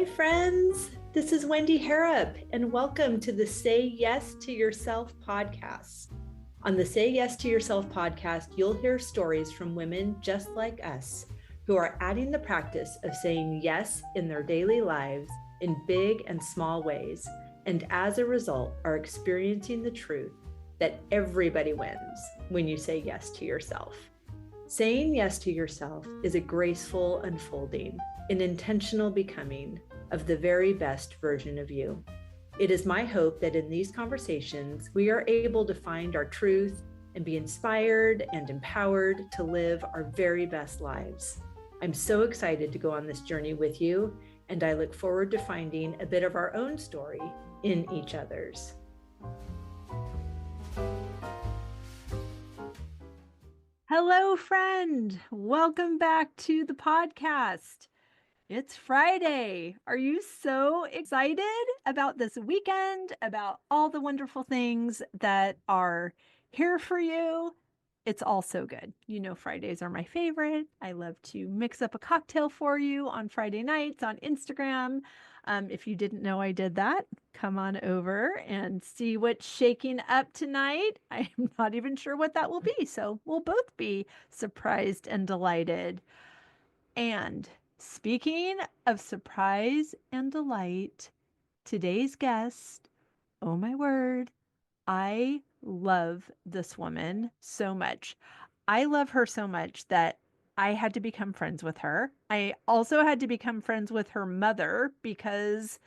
Hi, friends. This is Wendy Harrop, and welcome to the Say Yes to Yourself podcast. On the Say Yes to Yourself podcast, you'll hear stories from women just like us who are adding the practice of saying yes in their daily lives in big and small ways, and as a result, are experiencing the truth that everybody wins when you say yes to yourself. Saying yes to yourself is a graceful unfolding, an intentional becoming of the very best version of you. It is my hope that in these conversations, we are able to find our truth and be inspired and empowered to live our very best lives. I'm so excited to go on this journey with you, and I look forward to finding a bit of our own story in each other's. Hello, friend. Welcome back to the podcast. It's Friday. Are you so excited about this weekend, about all the wonderful things that are here for you? It's all so good. You know, Fridays are my favorite. I love to mix up a cocktail for you on Friday nights on Instagram. If you didn't know I did that, come on over and see what's shaking up tonight. I'm not even sure what that will be, so we'll both be surprised and delighted. And speaking of surprise and delight, today's guest, oh my word, I love this woman so much. I love her so much that I had to become friends with her. I also had to become friends with her mother because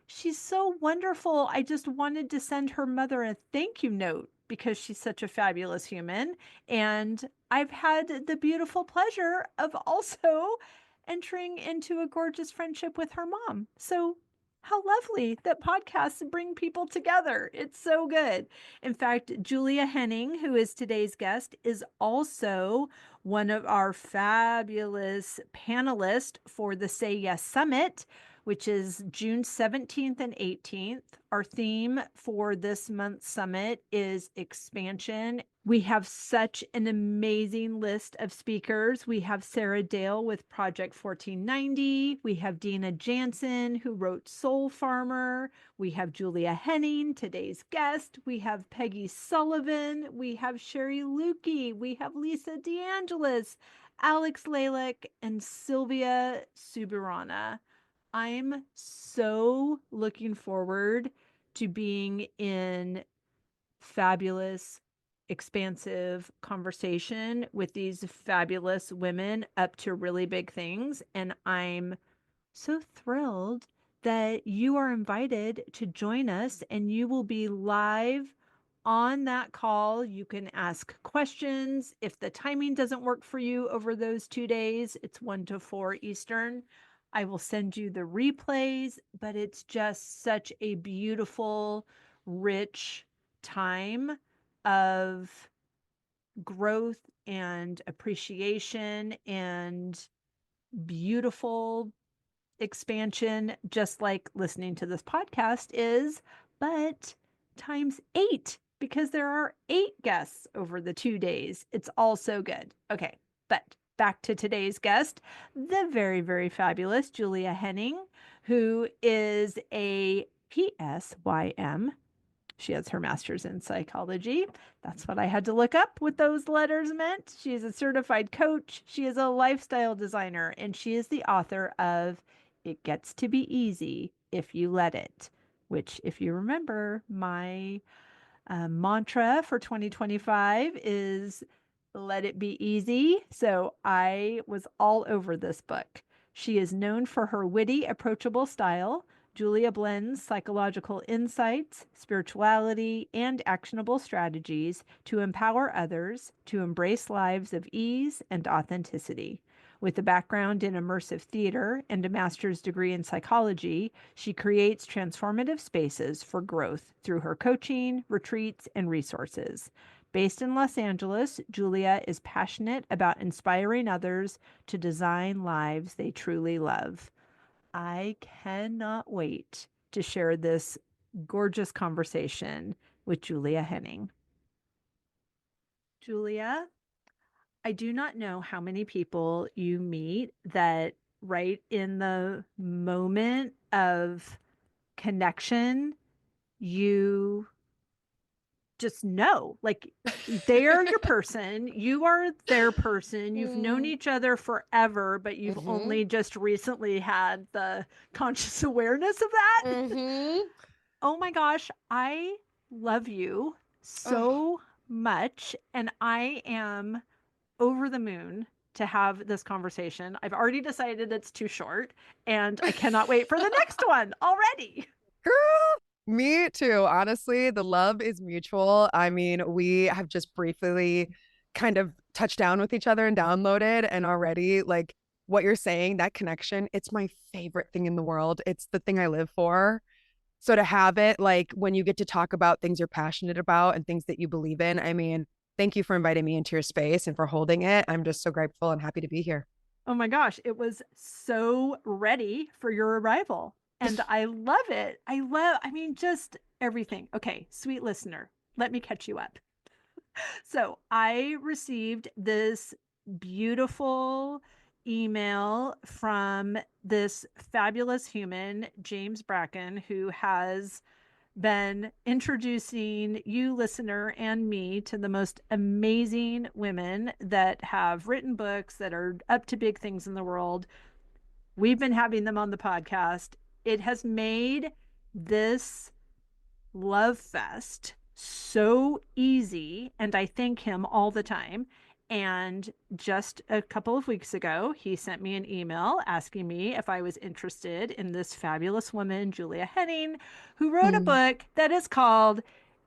she's so wonderful. I just wanted to send her mother a thank you note because she's such a fabulous human. And I've had the beautiful pleasure of also entering into a gorgeous friendship with her mom. So, how lovely that podcasts bring people together. It's so good. In fact, Julia Henning, who is today's guest, is also one of our fabulous panelists for the Say Yes Summit, which is June 17th and 18th. Our theme for this month's summit is expansion. We have such an amazing list of speakers. We have Sarah Dale with Project 1490. We have Dina Jansen, who wrote Soul Farmer. We have Julia Henning, today's guest. We have Peggy Sullivan. We have Sherry Lukey. We have Lisa DeAngelis, Alex Lalick, and Sylvia Suburana. I'm so looking forward to being in fabulous, expansive conversation with these fabulous women up to really big things. And I'm so thrilled that you are invited to join us and you will be live on that call. You can ask questions. If the timing doesn't work for you over those 2 days, it's 1 to 4 Eastern. I will send you the replays, but it's just such a beautiful, rich time of growth and appreciation and beautiful expansion, just like listening to this podcast is, but times 8 because there are 8 guests over the 2 days. It's all so good. Okay, but back to today's guest, the very, very fabulous Julia Henning, who is a PSYM. She has her master's in psychology. That's what I had to look up what those letters meant. She is a certified coach. She is a lifestyle designer, and she is the author of It Gets to Be Easy If You Let It, which, if you remember, my mantra for 2025 is let it be easy. So I was all over this book. She is known for her witty, approachable style. Julia blends psychological insights, spirituality, and actionable strategies to empower others to embrace lives of ease and authenticity. With a background in immersive theater and a master's degree in psychology, she creates transformative spaces for growth through her coaching, retreats, and resources. Based in Los Angeles, Julia is passionate about inspiring others to design lives they truly love. I cannot wait to share this gorgeous conversation with Julia Henning. Julia, I do not know how many people you meet that right in the moment of connection, you just know, like, they are your person, you are their person, you've known Mm. each other forever, but you've Mm-hmm. only just recently had the conscious awareness of that. Mm-hmm. Oh my gosh, I love you Oh. so much, and I am over the moon to have this conversation. I've already decided it's too short, and I cannot wait for the next one already. Girl, me too. Honestly, the love is mutual. I mean, we have just briefly kind of touched down with each other and downloaded, and already, like what you're saying, that connection, it's my favorite thing in the world. It's the thing I live for. So to have it, like when you get to talk about things you're passionate about and things that you believe in, I mean, thank you for inviting me into your space and for holding it. I'm just so grateful and happy to be here. Oh my gosh, it was so ready for your arrival. And I love it. I mean, just everything. Okay, sweet listener, let me catch you up. So I received this beautiful email from this fabulous human, James Bracken, who has been introducing you, listener, and me to the most amazing women that have written books that are up to big things in the world. We've been having them on the podcast. It has made this love fest so easy, and I thank him all the time. And just a couple of weeks ago, he sent me an email asking me if I was interested in this fabulous woman, Julia Henning, who wrote a Mm. book that is called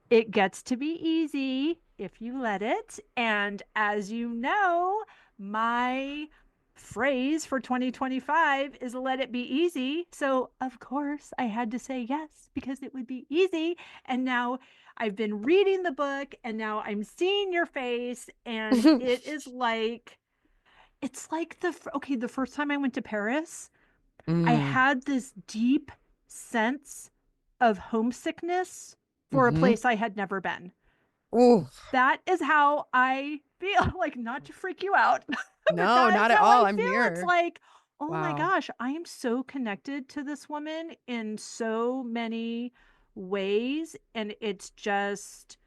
It Gets to Be Easy If You Let It. And as you know, my phrase for 2025 is let it be easy. So, of course, I had to say yes because it would be easy. And now I've been reading the book and now I'm seeing your face. And it is like, it's like okay, the first time I went to Paris, I Mm. had this deep sense of homesickness for a Mm-hmm. place I had never been. Ooh, That is how I feel. Like, not to freak you out, but no, that is not at how all. I I'm feel. It's here. like, oh my Wow. gosh, I am so connected to this woman in so many ways. And it's just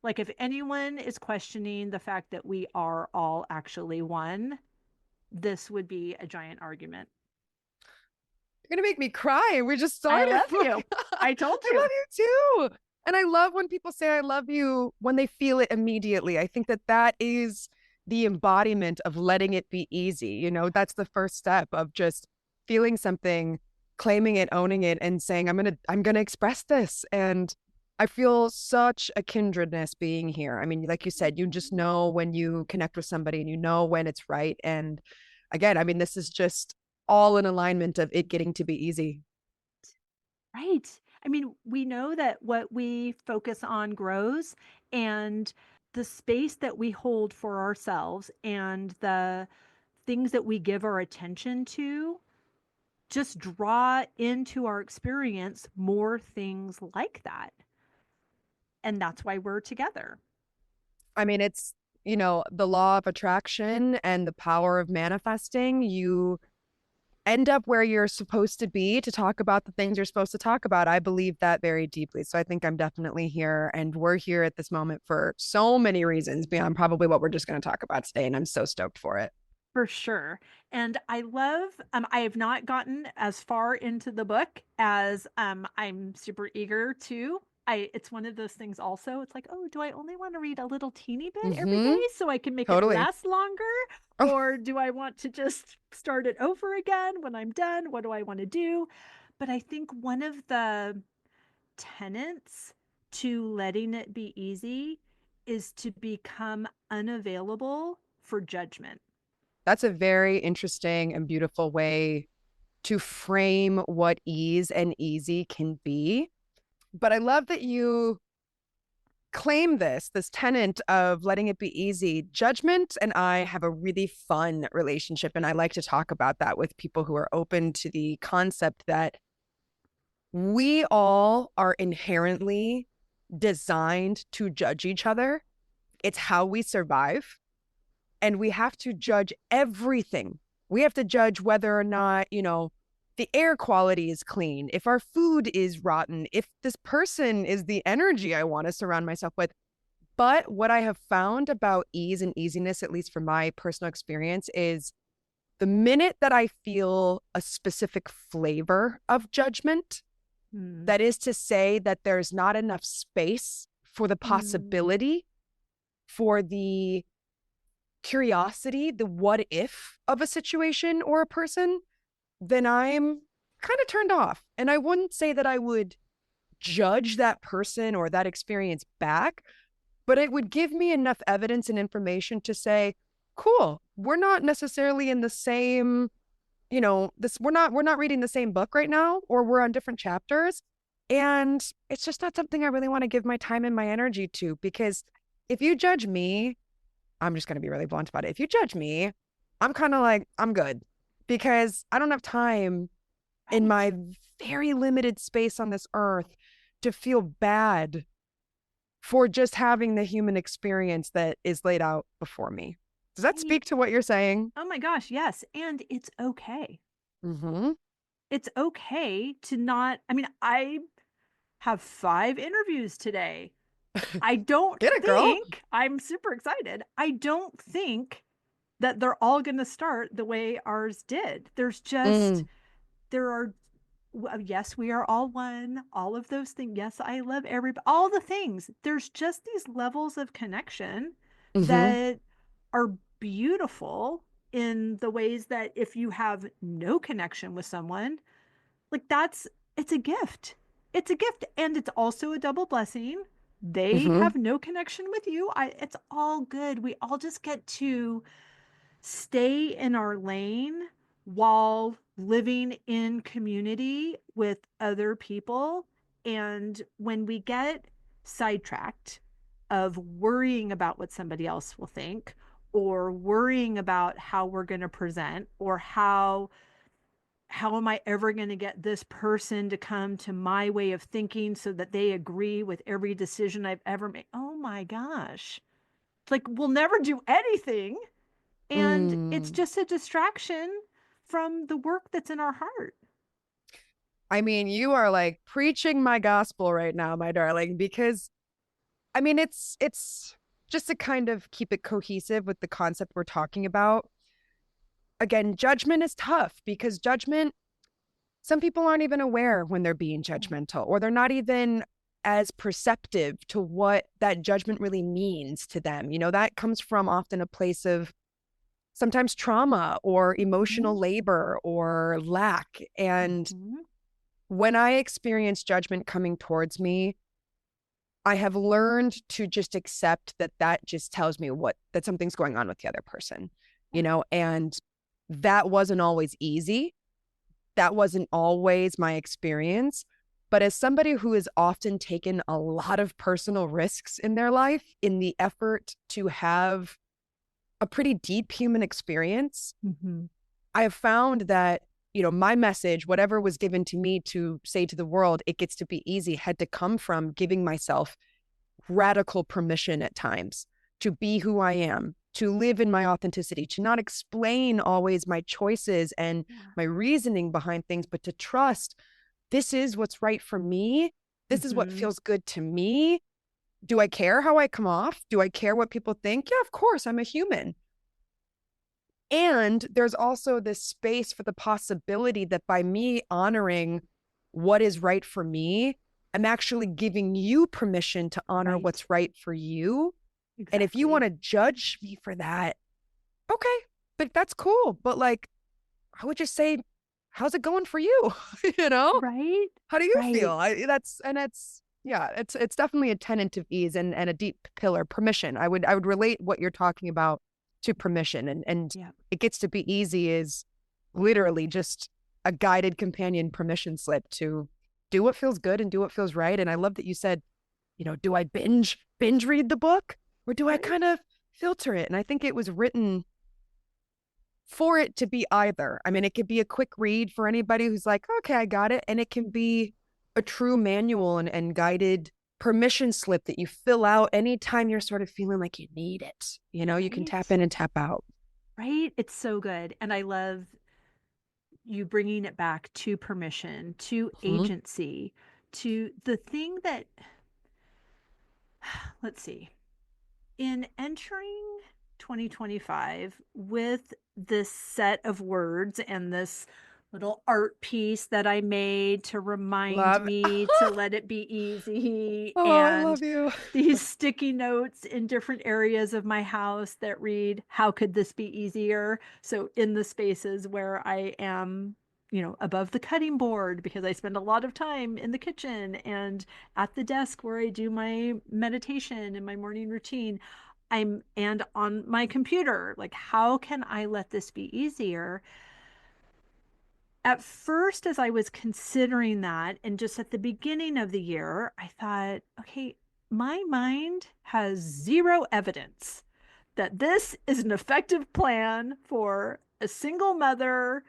like, if anyone is questioning the fact that we are all actually one, this would be a giant argument. You're gonna make me cry. We just I started. love Oh my you. God. I told I you. love you too. And I love when people say I love you when they feel it immediately. I think that that is the embodiment of letting it be easy. You know, that's the first step of just feeling something, claiming it, owning it, and saying, I'm gonna express this. And I feel such a kindredness being here. I mean, like you said, you just know when you connect with somebody and you know when it's right. And again, I mean, this is just all in alignment of it getting to be easy. Right. I mean, we know that what we focus on grows, and the space that we hold for ourselves and the things that we give our attention to just draw into our experience more things like that. And that's why we're together. I mean, it's, the law of attraction and the power of manifesting. You end up where you're supposed to be to talk about the things you're supposed to talk about. I believe that very deeply. So I think I'm definitely here. And we're here at this moment for so many reasons beyond probably what we're just going to talk about today. And I'm so stoked for it. For sure. And I love, I have not gotten as far into the book as I'm super eager to. It's one of those things also. It's like, oh, do I only want to read a little teeny bit every day Mm-hmm. so I can make it Totally. last longer? Oh, Or do I want to just start it over again when I'm done? What do I want to do? But I think one of the tenets to letting it be easy is to become unavailable for judgment. that's a very interesting and beautiful way to frame what ease and easy can be. But I love that you claim this tenant of letting it be easy. Judgment and I have a really fun relationship. And I like to talk about that with people who are open to the concept that we all are inherently designed to judge each other. It's how we survive. And we have to judge everything We have to judge whether or not, the air quality is clean, if our food is rotten, if this person is the energy I want to surround myself with. But what I have found about ease and easiness, at least from my personal experience, is the minute that I feel a specific flavor of judgment, Mm. that is to say that there's not enough space for the Mm. possibility, for the curiosity, the what if of a situation or a person, then I'm kind of turned off. And I wouldn't say that I would judge that person or that experience back, but it would give me enough evidence and information to say, cool, we're not necessarily in the same, we're not reading the same book right now, or we're on different chapters. And it's just not something I really want to give my time and my energy to, because if you judge me, I'm just going to be really blunt about it. If you judge me, I'm kind of like, I'm good, because I don't have time in Right. my very limited space on this earth to feel bad for just having the human experience that is laid out before me. Does that Right. speak to what you're saying? Oh my gosh, yes. And it's okay. Mm-hmm. It's okay to not, I mean, I have 5 interviews today. I don't Get it, girl. think, I'm super excited. I don't think that they're all going to start the way ours did. Mm, There are, yes, we are all one, all of those things. Yes, I love everybody, all the things. There's just these levels of connection mm-hmm. that are beautiful in the ways that if you have no connection with someone, like it's a gift. It's a gift. And it's also a double blessing. They Mm-hmm. have no connection with you. It's all good. We all just get to stay in our lane while living in community with other people. And when we get sidetracked of worrying about what somebody else will think, or worrying about how we're going to present, or how am I ever going to get this person to come to my way of thinking so that they agree with every decision I've ever made? Oh my gosh. It's like we'll never do anything. And it's Mm. just a distraction from the work that's in our heart. I mean, you are like preaching my gospel right now, my darling, because I mean, it's just to kind of keep it cohesive with the concept we're talking about. Again, judgment is tough because judgment, some people aren't even aware when they're being judgmental, or they're not even as perceptive to what that judgment really means to them. That comes from often a place of sometimes trauma or Mm-hmm. emotional labor or lack. And Mm-hmm. when I experience judgment coming towards me, I have learned to just accept that that just tells me that something's going on with the other person, and that wasn't always easy. That wasn't always my experience. But as somebody who has often taken a lot of personal risks in their life in the effort to have a pretty deep human experience, Mm-hmm. I have found that, my message, whatever was given to me to say to the world, it gets to be easy, had to come from giving myself radical permission at times to be who I am, to live in my authenticity, to not explain always my choices and Yeah. my reasoning behind things, but to trust this is what's right for me. This is what Mm-hmm. feels good to me. Do I care how I come off? Do I care what people think? Yeah, of course, I'm a human. And there's also this space for the possibility that by me honoring what is right for me, I'm actually giving you permission to honor Right. what's right for you. And if you want Exactly. to judge me for that, okay, but that's cool. But like, I would just say, how's it going for you? you know, Right. how do you feel? Right. Yeah, it's definitely a tenet of ease and a deep pillar, permission. I would relate what you're talking about to permission, and Yeah. it gets to be easy is literally just a guided companion permission slip to do what feels good and do what feels right. And I love that you said, do I binge read the book, or do I Right. kind of filter it? And I think it was written for it to be either. I mean, it could be a quick read for anybody who's like, okay, I got it. And it can be a true manual and guided permission slip that you fill out anytime you're sort of feeling like you need it. You can tap Right. in and tap out. right? It's so good. And I love you bringing it back to permission, to Mhm. agency, to the thing that, let's see, in entering 2025 with this set of words and this little art piece that I made to remind Love. me to let it be easy, Oh, I and love you. these sticky notes in different areas of my house that read, "How could this be easier?" So, in the spaces where I am, above the cutting board, because I spend a lot of time in the kitchen and at the desk where I do my meditation and my morning routine, and on my computer, like, how can I let this be easier? At first, as I was considering that, and just at the beginning of the year, I thought, okay, my mind has zero evidence that this is an effective plan for a single mother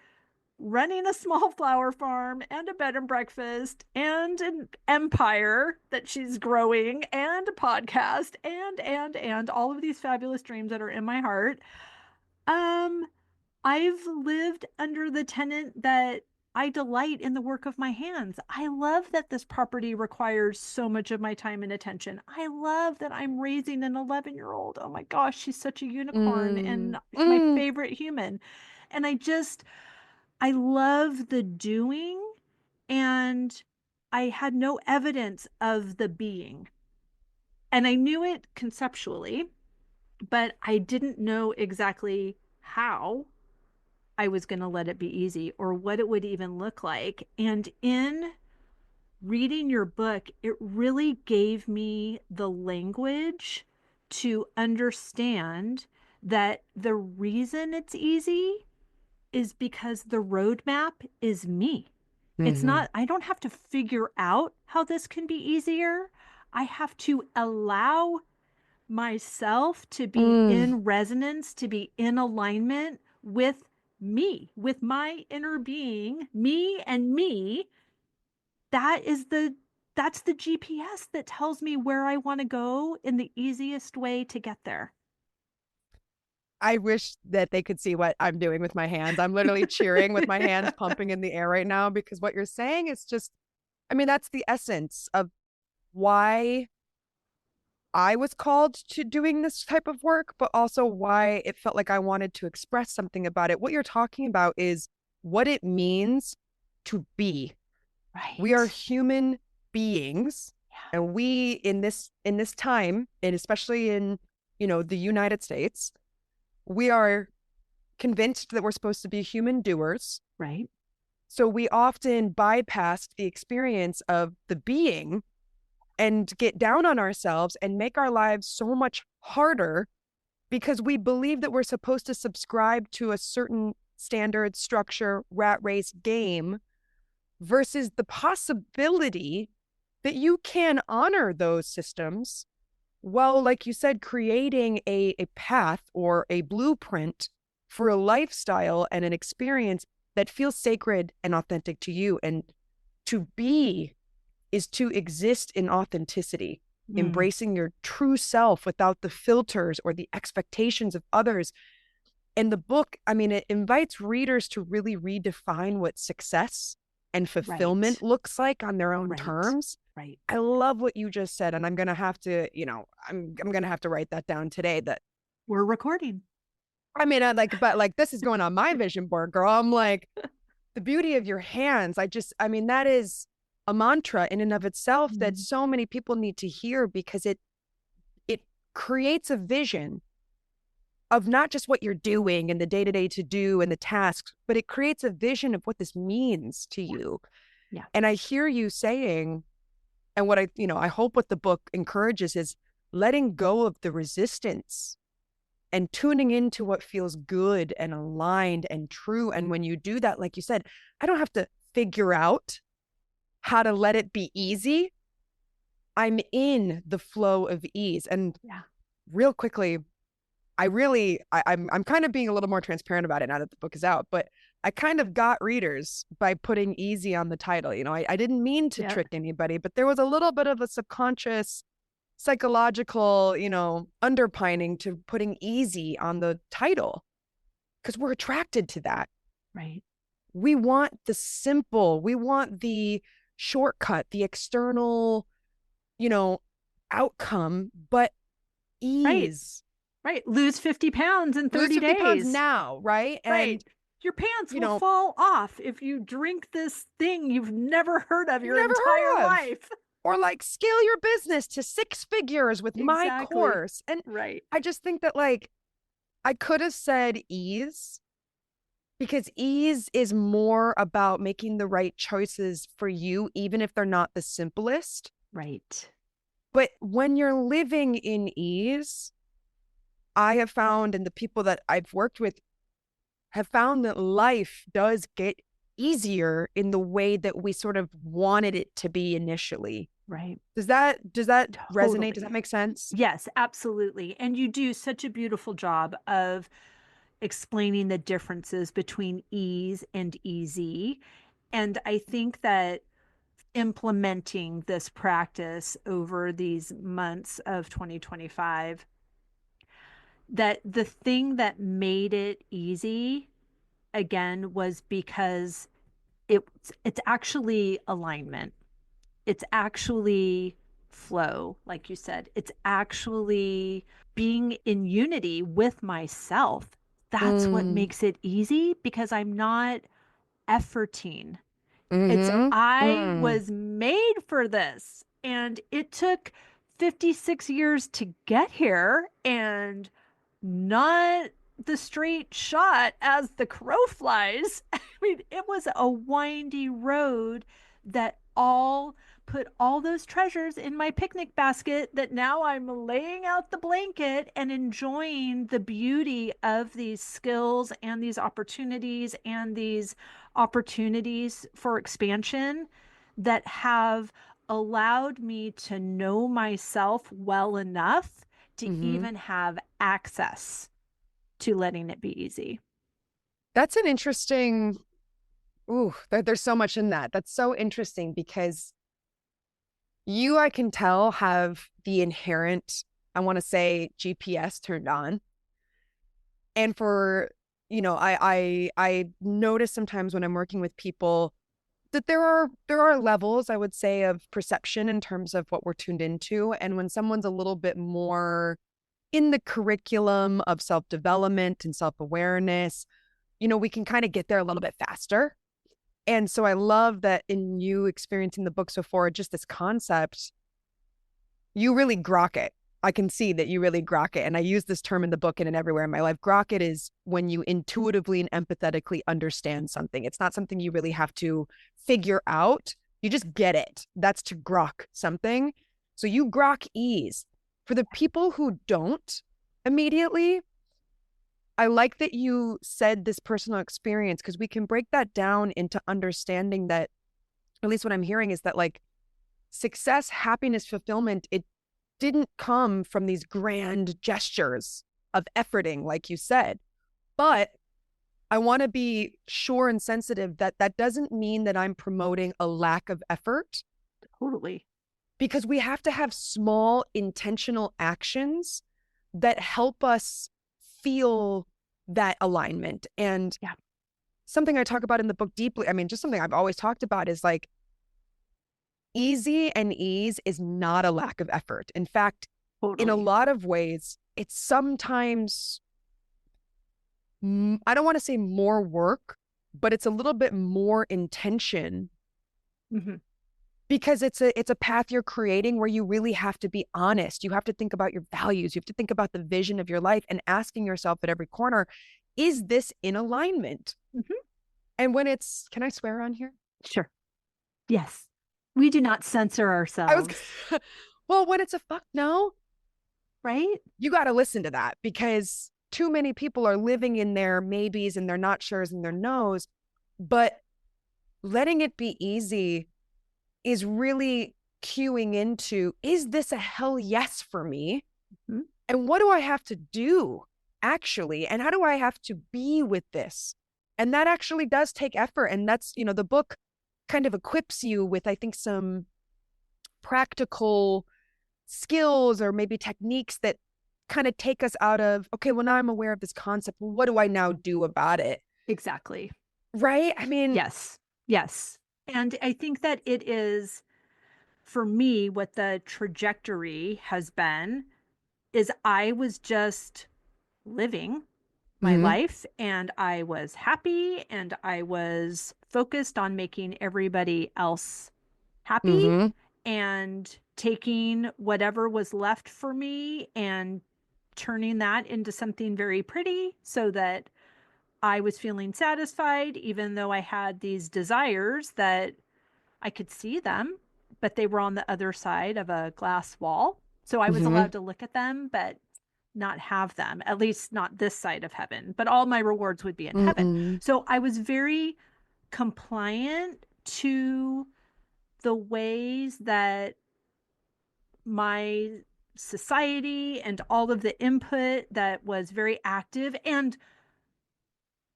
running a small flower farm and a bed and breakfast and an empire that she's growing and a podcast and all of these fabulous dreams that are in my heart. Um, I've lived under the tenet that I delight in the work of my hands. I love that this property requires so much of my time and attention. I love that I'm raising an 11-year-old. Oh my gosh, she's such a unicorn Mm, and my mm. favorite human. And I love the doing, and I had no evidence of the being. And I knew it conceptually, but I didn't know exactly how I was going to let it be easy or what it would even look like. And in reading your book, it really gave me the language to understand that the reason it's easy is because the roadmap is me. It's Mhm. not, I don't have to figure out how this can be easier. I have to allow myself to be Mm. in resonance, to be in alignment with me, with my inner being, me and me. That is that's the GPS that tells me where I want to go in the easiest way to get there. I wish that they could see what I'm doing with my hands. I'm literally cheering with my hands pumping in the air right now because what you're saying is just, I mean, that's the essence of why I was called to doing this type of work, but also why it felt like I wanted to express something about it. What you're talking about is what it means to be. We are Right. human beings, Yeah. and we in this time, and especially in, the United States, we are convinced that we're supposed to be human doers. Right. So we often bypass the experience of the being and get down on ourselves and make our lives so much harder because we believe that we're supposed to subscribe to a certain standard, structure, rat race game versus the possibility that you can honor those systems while, like you said, creating a path or a blueprint for a lifestyle and an experience that feels sacred and authentic to you. And to be is to exist in authenticity, Mm, embracing your true self without the filters or the expectations of others. And the book, I mean, it invites readers to really redefine what success and fulfillment right. looks like on their own Right. terms. Right. I love what you just said, and I'm gonna have to, I'm gonna have to write that down today. That We're recording. I mean, but like this is going on my vision board, girl. I'm like the beauty of your hands. I mean, that is a mantra in and of itself that Mm, so many people need to hear because it creates a vision of not just what you're doing and the day to day to do and the tasks, but it creates a vision of what this means to yeah. you. Yeah. And I hear you saying, and what I hope what the book encourages is letting go of the resistance and tuning into what feels good and aligned and true. And when you do that, like you said, I don't have to figure out how to let it be easy. I'm in the flow of ease. And Yeah. real quickly, I'm kind of being a little more transparent about it now that the book is out, but I kind of got readers by putting easy on the title. I didn't mean to Yep. trick anybody, but there was a little bit of a subconscious psychological, underpining to putting easy on the title. because we're attracted to that. Right. We want the simple, we want the shortcut, the external, you know, outcome, but Right. ease. Right. Lose 50 pounds in Lose 30 50 pounds days. now, right? Right. And, Your pants you will know, fall off if you drink this thing you've never heard of you've your never entire heard of. life. Or like scale your business to 6 figures with my Exactly. course. And Right. I just think that like I could have said ease because ease is more about making the right choices for you, even if they're not the simplest. Right. But when you're living in ease, I have found, and the people that I've worked with have found that life does get easier in the way that we sort of wanted it to be initially. Right. Does that resonate? Does that Totally. make sense? Yes, absolutely. And you do such a beautiful job of explaining the differences between ease and easy. And I think that implementing this practice over these months of 2025, that the thing that made it easy again was because it's actually alignment. It's actually flow, like you said. It's actually being in unity with myself. That's what Mm, makes it easy because I'm not efforting. It's mm-hmm. I Mm, was made for this. And it took 56 years to get here and not the straight shot as the crow flies. I mean, it was a windy road that all put all those treasures in my picnic basket that now I'm laying out the blanket and enjoying the beauty of these skills and these opportunities for expansion that have allowed me to know myself well enough to mm-hmm. even have access to letting it be easy. That's an interesting. Ooh, there's so much in that. That's so interesting because you, I can tell, have the inherent, I want to say, GPS turned on. And for, I notice sometimes when I'm working with people that there are levels, I would say, of perception in terms of what we're tuned into. And when someone's a little bit more in the curriculum of self-development and self-awareness, we can kind of get there a little bit faster. And so I love that in you experiencing the book so far, just this concept, you really grok it. I can see that you really grok it. And I use this term in the book and in everywhere in my life. Grok it is when you intuitively and empathetically understand something. It's not something you really have to figure out. You just get it. That's to grok something. So you grok ease. For the people who don't immediately, I like that you said this personal experience because we can break that down into understanding that, at least what I'm hearing is that like success, happiness, fulfillment, it didn't come from these grand gestures of efforting, like you said. But I want to be sure and sensitive that that doesn't mean that I'm promoting a lack of effort Totally. because we have to have small intentional actions that help us feel that alignment. And Yeah, something I talk about in the book deeply, I mean, just something I've always talked about is like easy and ease is not a lack of effort. In fact, in a totally. lot of ways, it's sometimes, I don't want to say more work, but it's a little bit more intention Mm-hmm. because it's a path you're creating where you really have to be honest. You have to think about your values. You have to think about the vision of your life and asking yourself at every corner, is this in alignment? Mm-hmm. And when it's, can I swear on here? Sure. Yes. We do not censor I was, ourselves, well, when it's a fuck no, right? you got to listen to that because too many people are living in their maybes and their not sures and their no's. But letting it be easy is really cueing into, is this a hell yes for me? Mm-hmm. And what do I have to do actually? And how do I have to be with this? And that actually does take effort. And that's, the book kind of equips you with, I think, some practical skills or maybe techniques that kind of take us out of, okay, well, now I'm aware of this concept. Well, what do I now do about it? Exactly. Right? I mean, Yes. Yes. And I think that it is, for me, what the trajectory has been is I was just living my mm-hmm, life and I was happy and I was focused on making everybody else happy mm-hmm, and taking whatever was left for me and turning that into something very pretty so that I was feeling satisfied, even though I had these desires that I could see them, but they were on the other side of a glass wall. So I was mm-hmm, allowed to look at them, but not have them, at least not this side of heaven. But all my rewards would be in heaven. mm-hmm, So I was very compliant to the ways that my society and all of the input that was very active and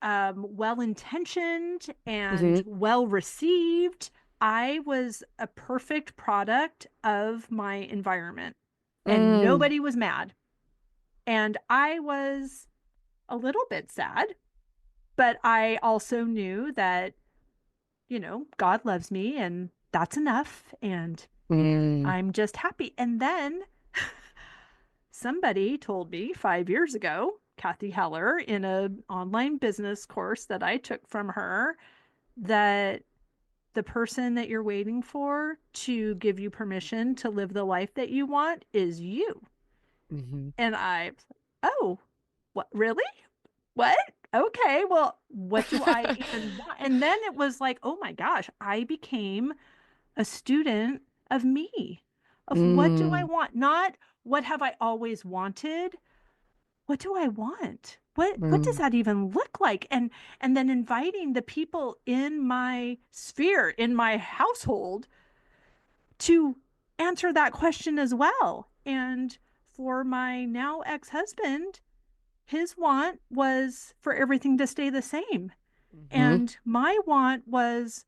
well intentioned and mm-hmm, well received. I was a perfect product of my environment, and mm, nobody was mad. And I was a little bit sad, but I also knew that, God loves me and that's enough. And mm, I'm just happy. And then somebody told me 5 years ago, Kathy Heller, in an online business course that I took from her, that the person that you're waiting for to give you permission to live the life that you want is you. mm-hmm, And oh, what, really? What? Okay, well, what do I even want? And then it was like, oh my gosh, I became a student of me, of what do I mm, want? Not what have I always wanted? What do I want? What does mm, that even look like? And then inviting the people in my sphere, in my household, to answer that question as well. And for my now ex-husband, his want was for everything to stay the same. mm-hmm. And my want was,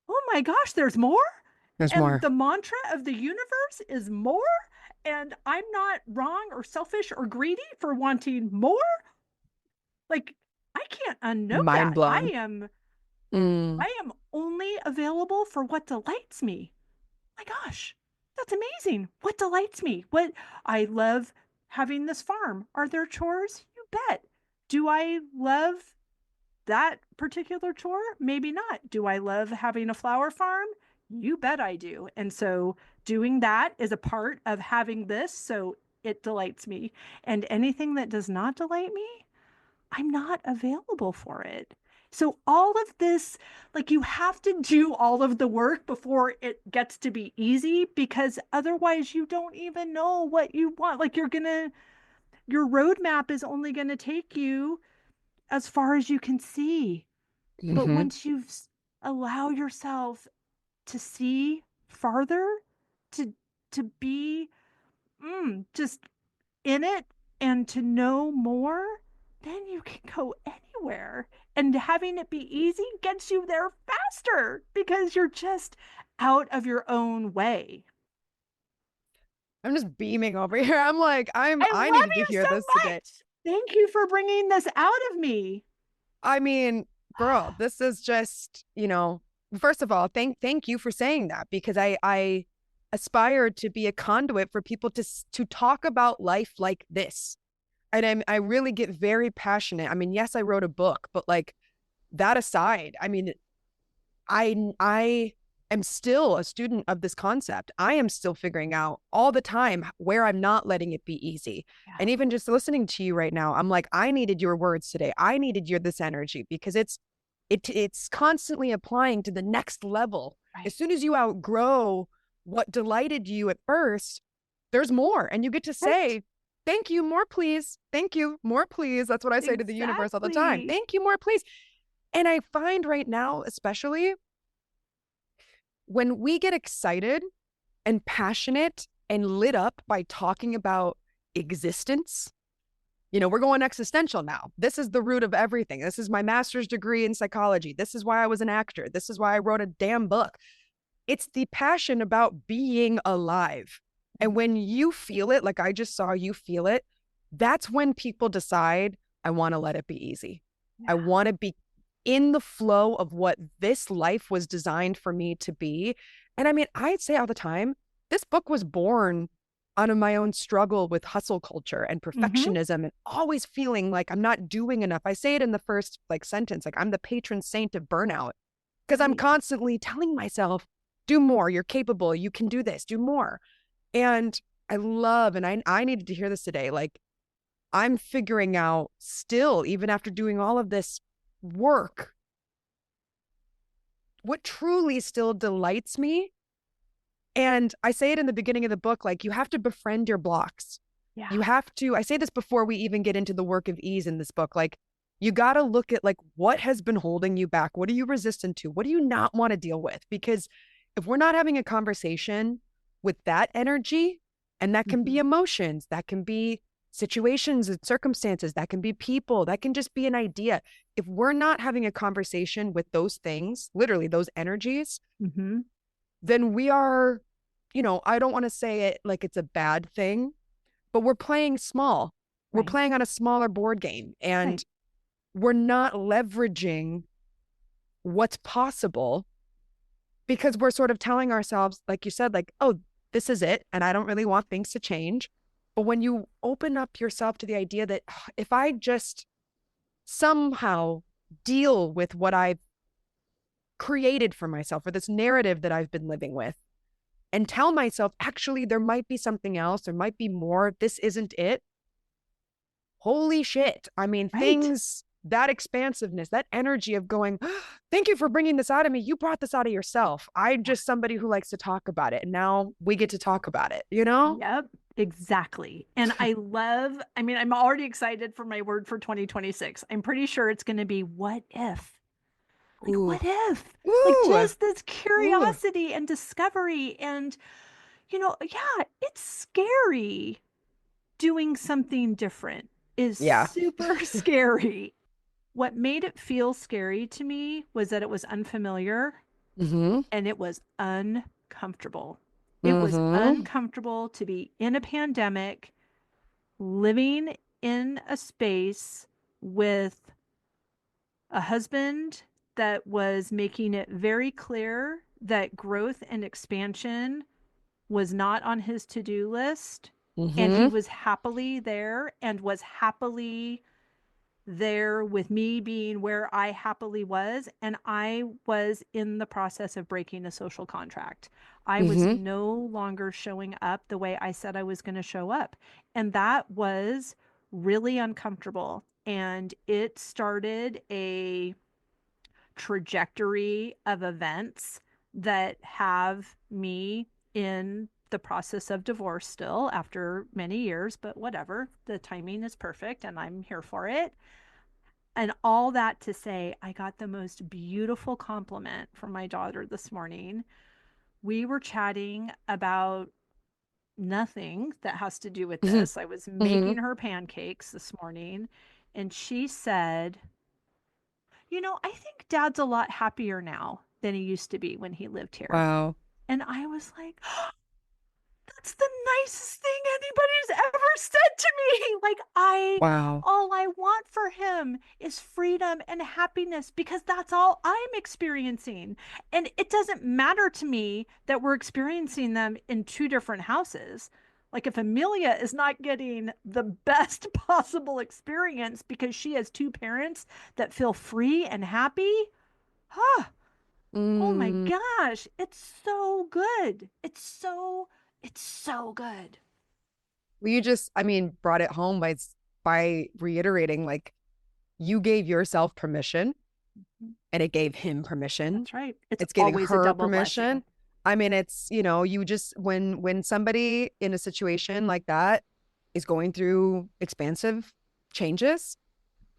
oh my gosh, there's more. There's And more. the mantra of the universe is more. And I'm not wrong or selfish or greedy for wanting more. Like, I can't unknow Mind that. I blown. am Mm, I am only available for what delights me. My gosh, that's amazing. What delights me? What I love having this farm. Are there chores? You bet. Do I love that particular chore? Maybe not. Do I love having a flower farm? You bet I do. And so doing that is a part of having this. So it delights me. And anything that does not delight me, I'm not available for it. So all of this, like you have to do all of the work before it gets to be easy because otherwise you don't even know what you want. Like your roadmap is only going to take you as far as you can see. But mm-hmm, once allow yourself to see farther, to to be just in it and to know more, then you can go anywhere. And having it be easy gets you there faster because you're just out of your own way. I'm just beaming over here. I'm like, I I love needed to you hear so this today. much. Thank you for bringing this out of me. I mean, girl, this is just, first of all, thank you for saying that because I aspired to be a conduit for people to talk about life like this. And I really get very passionate. I mean, yes, I wrote a book, but like that aside, I mean, I am still a student of this concept. I am still figuring out all the time where I'm not letting it be easy. Yeah, And even just listening to you right now, I'm like, I needed your words today. I needed your this energy because it's constantly applying to the next level. right. As soon as you outgrow what delighted you at first, there's more. And you get to Right. say, thank you, more please. Thank you, more please. That's what I say to the universe all the time. Exactly. Thank you, more please. And I find right now, especially when we get excited and passionate and lit up by talking about existence, we're going existential now. This is the root of everything. This is my master's degree in psychology. This is why I was an actor. This is why I wrote a damn book. It's the passion about being alive. And when you feel it, like I just saw you feel it, that's when people decide, I want to let it be easy. I Yeah. want to be in the flow of what this life was designed for me to be. And I mean, I'd say all the time, this book was born out of my own struggle with hustle culture and Mm-hmm. perfectionism and always feeling like I'm not doing enough. I say it in the first like sentence, like I'm the patron saint of burnout because I'm Right. constantly telling myself, do more, you're capable, you can do this, do more. And I love, and I needed to hear this today. Like I'm figuring out still, even after doing all of this work, what truly still delights me. And I say it in the beginning of the book, like you have to befriend your blocks. Yeah. You have to, I say this before we even get into the work of ease in this book, like you got to look at like what has been holding you back? What are you resistant to? What do you not want to deal with? Because if we're not having a conversation with that energy, and that can be Mm-hmm. emotions, that can be situations and circumstances, that can be people, that can just be an idea. If we're not having a conversation with those things, literally those energies, Mm-hmm. then we are, I don't want to say it like it's a bad thing, but we're playing small. We're Right. playing on a smaller board game Right. and we're not leveraging what's possible because we're sort of telling ourselves, like you said, like, oh, this is it. And I don't really want things to change. But when you open up yourself to the idea that if I just somehow deal with what I've created for myself or this narrative that I've been living with and tell myself, actually, there might be something else, there might be more, this isn't it. Holy shit. I mean, Right. things, that expansiveness, that energy of going, thank you for bringing this out of me. You brought this out of yourself. I'm Yeah. just somebody who likes to talk about it. And now we get to talk about it, you know? Yep, exactly. And I love, I mean, I'm already excited for my word for 2026. I'm pretty sure it's going to be what if? Like, Ooh, what if? Like, ooh, just this ooh. curiosity and discovery. And, yeah, it's scary. Doing something different is Yeah. super scary. What made it feel scary to me was that it was unfamiliar Mm-hmm. and it was uncomfortable. It was Mm-hmm. uncomfortable to be in a pandemic, living in a space with a husband that was making it very clear that growth and expansion was not on his to do list. And he Mm-hmm. was happily there and was happily there with me being where I happily was. And I was in the process of breaking a social contract. I was Mm-hmm. no longer showing up the way I said I was going to show up. And that was really uncomfortable. And it started a trajectory of events that have me in the process of divorce still after many years, but whatever. The timing is perfect and I'm here for it. And all that to say, I got the most beautiful compliment from my daughter this morning. We were chatting about nothing that has to do with Mm-hmm. this. I was Mm-hmm. making her pancakes this morning, and she said, I think dad's a lot happier now than he used to be when he lived here. Wow. And I was like, that's the nicest thing anybody's ever said to me. Like, Wow. all I want for him is freedom and happiness because that's all I'm experiencing. And it doesn't matter to me that we're experiencing them in two different houses. Like, if Amelia is not getting the best possible experience because she has two parents that feel free and happy, huh? Oh my Mm. gosh, it's so good. It's so good. Well, you just, I mean, brought it home by reiterating like you gave yourself permission and it gave him permission. That's right. It's It's giving always a her double blessing. permission. I mean, it's, you just when somebody in a situation like that is going through expansive changes,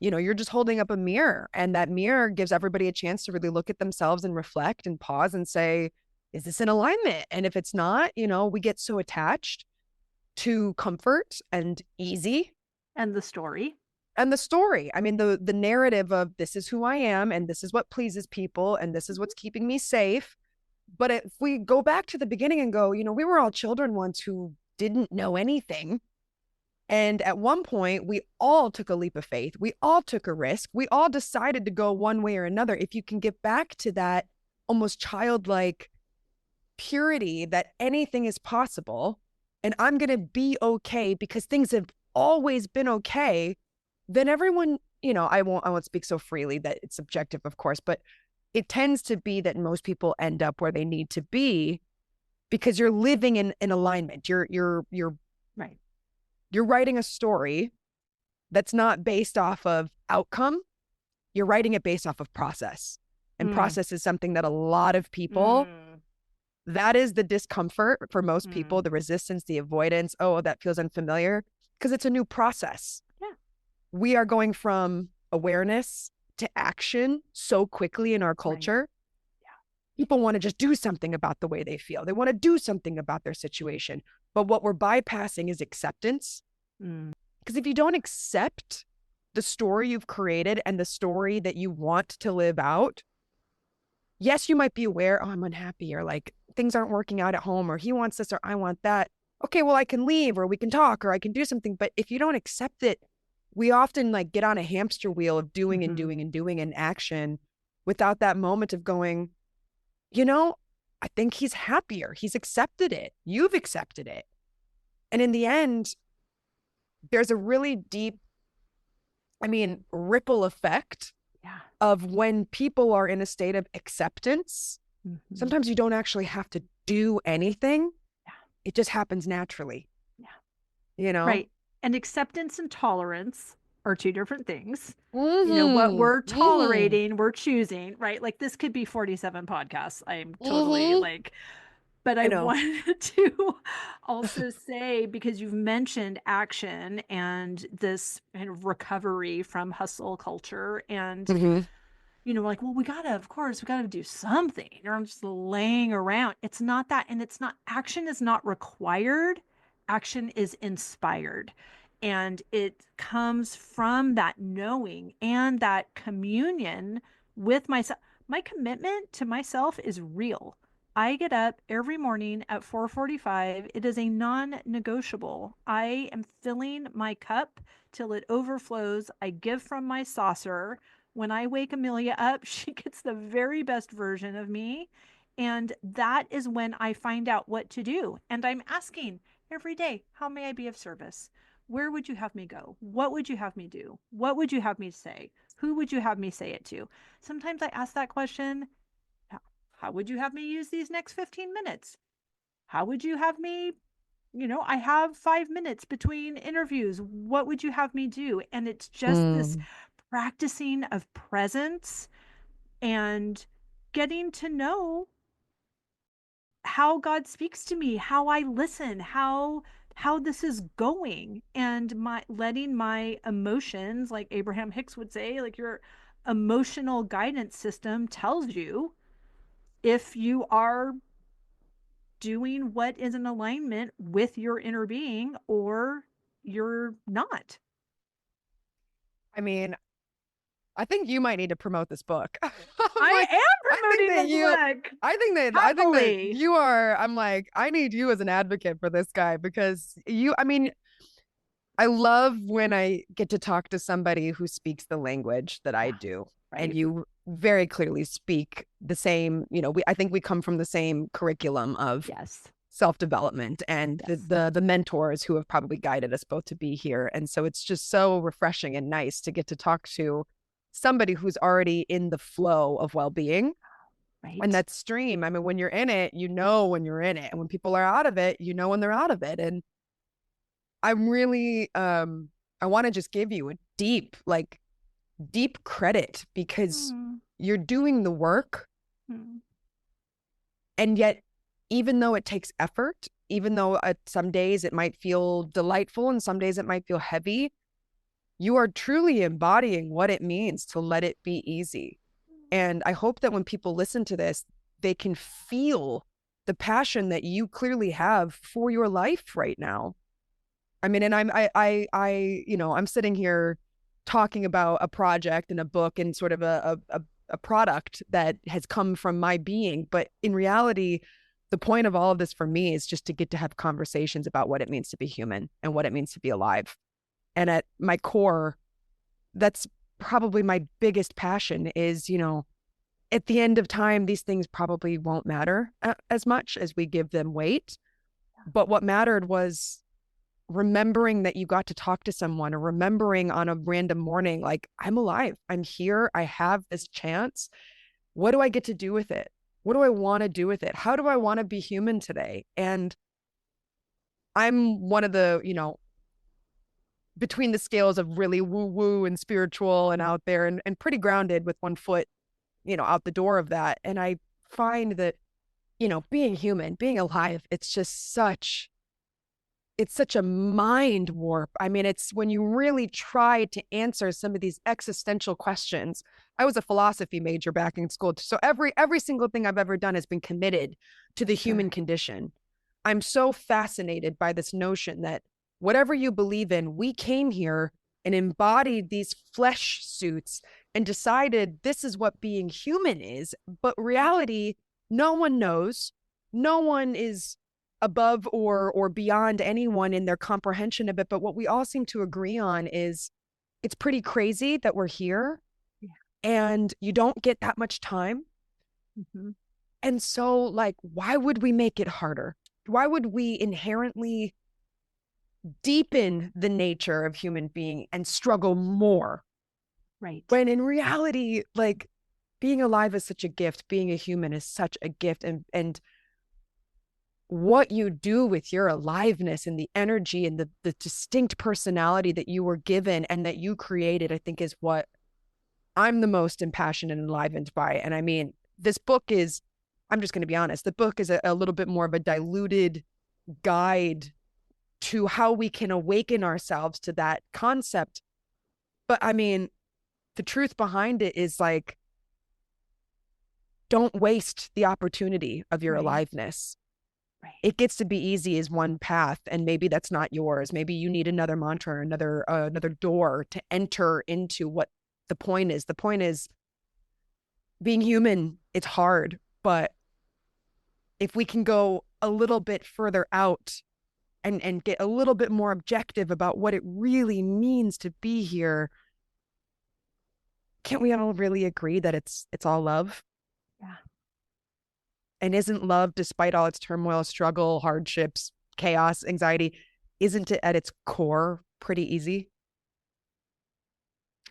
you're just holding up a mirror and that mirror gives everybody a chance to really look at themselves and reflect and pause and say, is this in alignment? And if it's not, we get so attached to comfort and easy And the story. and the story. I mean, the narrative of this is who I am and this is what pleases people and this is what's keeping me safe. But if we go back to the beginning and go, we were all children once who didn't know anything And at one point, we all took a leap of faith. We all took a risk. We all decided to go one way or another. If you can get back to that almost childlike purity that anything is possible and I'm going to be okay because things have always been okay, then everyone, I won't speak so freely that it's subjective, of course, but it tends to be that most people end up where they need to be because you're living in alignment. You're right. You're writing a story that's not based off of outcome. You're writing it based off of process. And process is something that a lot of people, that is the discomfort for most people, the resistance, the avoidance. Oh, that feels unfamiliar because it's a new process. Yeah. We are going from awareness to action so quickly in our culture. Right. Yeah. People want to just do something about the way they feel. They want to do something about their situation. But what we're bypassing is acceptance. Because if you don't accept the story you've created and the story that you want to live out, yes, you might be aware, oh, I'm unhappy, or like things aren't working out at home, or he wants this, or I want that. Okay, well, I can leave, or we can talk, or I can do something. But if you don't accept it, we often like get on a hamster wheel of doing and doing and doing in action without that moment of going, I think he's happier. He's accepted it. You've accepted it. And in the end, there's a really deep, ripple effect of when people are in a state of acceptance. Sometimes you don't actually have to do anything. It just happens naturally. Right. And acceptance and tolerance are two different things. What we're tolerating, we're choosing, right? Like this could be 47 podcasts. I'm totally but I wanted to also say, because you've mentioned action and this kind of recovery from hustle culture and, like, well, we gotta do something, or I'm just laying around. It's not that. And action is not required. Action is inspired. And it comes from that knowing and that communion with myself. My commitment to myself is real. I get up every morning at 4:45. It is a non-negotiable. I am filling my cup till it overflows. I give from my saucer. When I wake Amelia up, she gets the very best version of me. And that is when I find out what to do. And I'm asking every day, how may I be of service? Where would you have me go? What would you have me do? What would you have me say? Who would you have me say it to? Sometimes I ask that question. How would you have me use these next 15 minutes? How would you have me, I have 5 minutes between interviews. What would you have me do? And it's just this practicing of presence and getting to know how God speaks to me, how I listen, how this is going, and letting my emotions, like Abraham Hicks would say, like your emotional guidance system tells you if you are doing what is in alignment with your inner being or you're not. I think you might need to promote this book. I am promoting this book. I think that you are, I need you as an advocate for this guy because I love when I get to talk to somebody who speaks the language that I do. Right. And you very clearly speak the same, I think we come from the same curriculum of self-development and the mentors who have probably guided us both to be here. And so it's just so refreshing and nice to get to talk to somebody who's already in the flow of well-being. Right. And that stream, when you're in it, when you're in it. And when people are out of it, when they're out of it. And I'm really, I want to just give you a deep credit because you're doing the work. And yet, even though it takes effort, even though some days it might feel delightful and some days it might feel heavy, you are truly embodying what it means to let it be easy. And I hope that when people listen to this, they can feel the passion that you clearly have for your life right now. And I'm sitting here talking about a project and a book and sort of a product that has come from my being. But in reality, the point of all of this for me is just to get to have conversations about what it means to be human and what it means to be alive. And at my core, that's probably my biggest passion is, at the end of time, these things probably won't matter as much as we give them weight. But what mattered was remembering that you got to talk to someone, or remembering on a random morning, like, I'm alive, I'm here, I have this chance. What do I get to do with it? What do I want to do with it? How do I want to be human today? And I'm one of the, between the scales of really woo woo and spiritual and out there, and pretty grounded with one foot, out the door of that. And I find that, being human, being alive, it's such a mind warp. I mean, it's when you really try to answer some of these existential questions. I was a philosophy major back in school. So every single thing I've ever done has been committed to the human condition. I'm so fascinated by this notion that whatever you believe in, we came here and embodied these flesh suits and decided this is what being human is. But reality, no one knows. No one is above or beyond anyone in their comprehension of it. But what we all seem to agree on is it's pretty crazy that we're here, and you don't get that much time. Mm-hmm. And so, like, why would we make it harder? Why would we inherently deepen the nature of human being and struggle more? Right. When in reality, like, being alive is such a gift. Being a human is such a gift. And what you do with your aliveness and the energy and the distinct personality that you were given and that you created, I think is what I'm the most impassioned and enlivened by. And I mean, this book is, I'm just going to be honest, the book is a little bit more of a diluted guide to how we can awaken ourselves to that concept. But I mean, the truth behind it is, like, don't waste the opportunity of your aliveness. Right. It gets to be easy as one path, and maybe that's not yours. Maybe you need another mantra, another door to enter into what the point is. The point is being human. It's hard, but if we can go a little bit further out and get a little bit more objective about what it really means to be here, can't we all really agree that it's all love? Yeah. And isn't love, despite all its turmoil, struggle, hardships, chaos, anxiety, isn't it at its core pretty easy?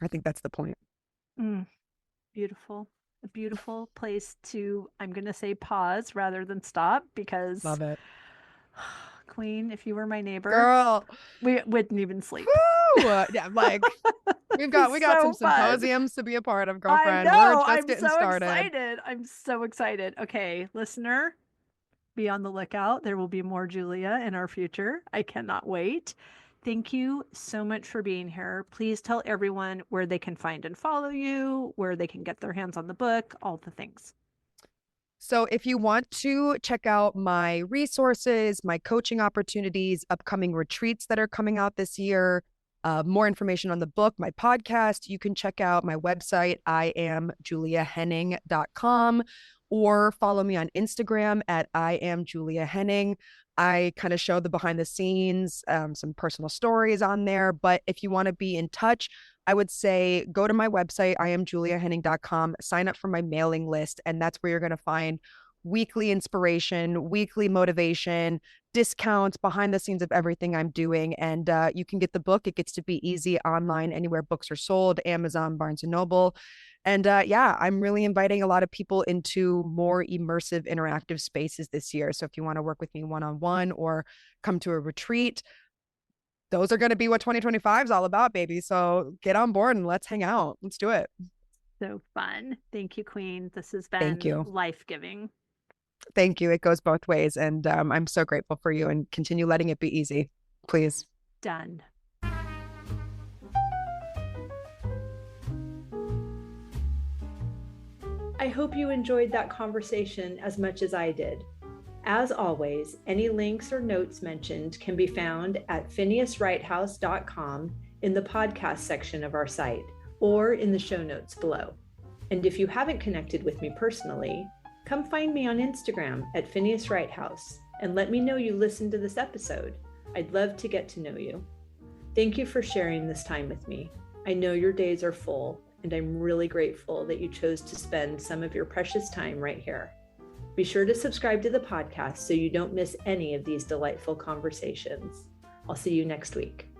I think that's the point. Beautiful. A beautiful place to, I'm going to say, pause rather than stop, because love it. Queen, if you were my neighbor, girl, we wouldn't even sleep. Yeah, like we got so some symposiums to be a part of, girlfriend. I know. We're just getting started. Excited. I'm so excited. Okay, listener, be on the lookout. There will be more Julia in our future. I cannot wait. Thank you so much for being here. Please tell everyone where they can find and follow you, where they can get their hands on the book, all the things. So if you want to check out my resources, my coaching opportunities, upcoming retreats that are coming out this year, more information on the book, my podcast, you can check out my website, iamjuliahenning.com, or follow me on Instagram at iamjuliahenning. I kind of show the behind the scenes, some personal stories on there. But if you want to be in touch, I would say go to my website, iamjuliahenning.com, sign up for my mailing list. And that's where you're going to find weekly inspiration, weekly motivation, discounts, behind the scenes of everything I'm doing. And you can get the book. It gets to be easy online, anywhere books are sold, Amazon, Barnes and Noble. And yeah, I'm really inviting a lot of people into more immersive, interactive spaces this year. So if you want to work with me one-on-one or come to a retreat, those are going to be what 2025 is all about, baby. So get on board and let's hang out. Let's do it. So fun. Thank you, Queen. This has been life-giving. Thank you. It goes both ways. And I'm so grateful for you, and continue letting it be easy, please. Done. I hope you enjoyed that conversation as much as I did. As always, any links or notes mentioned can be found at phineaswrighthouse.com in the podcast section of our site, or in the show notes below. And if you haven't connected with me personally, Come find me on Instagram at Phineas Wrighthouse and let me know you listened to this episode. I'd love to get to know you. Thank you for sharing this time with me. I know your days are full, and I'm really grateful that you chose to spend some of your precious time right here. Be sure to subscribe to the podcast so you don't miss any of these delightful conversations. I'll see you next week.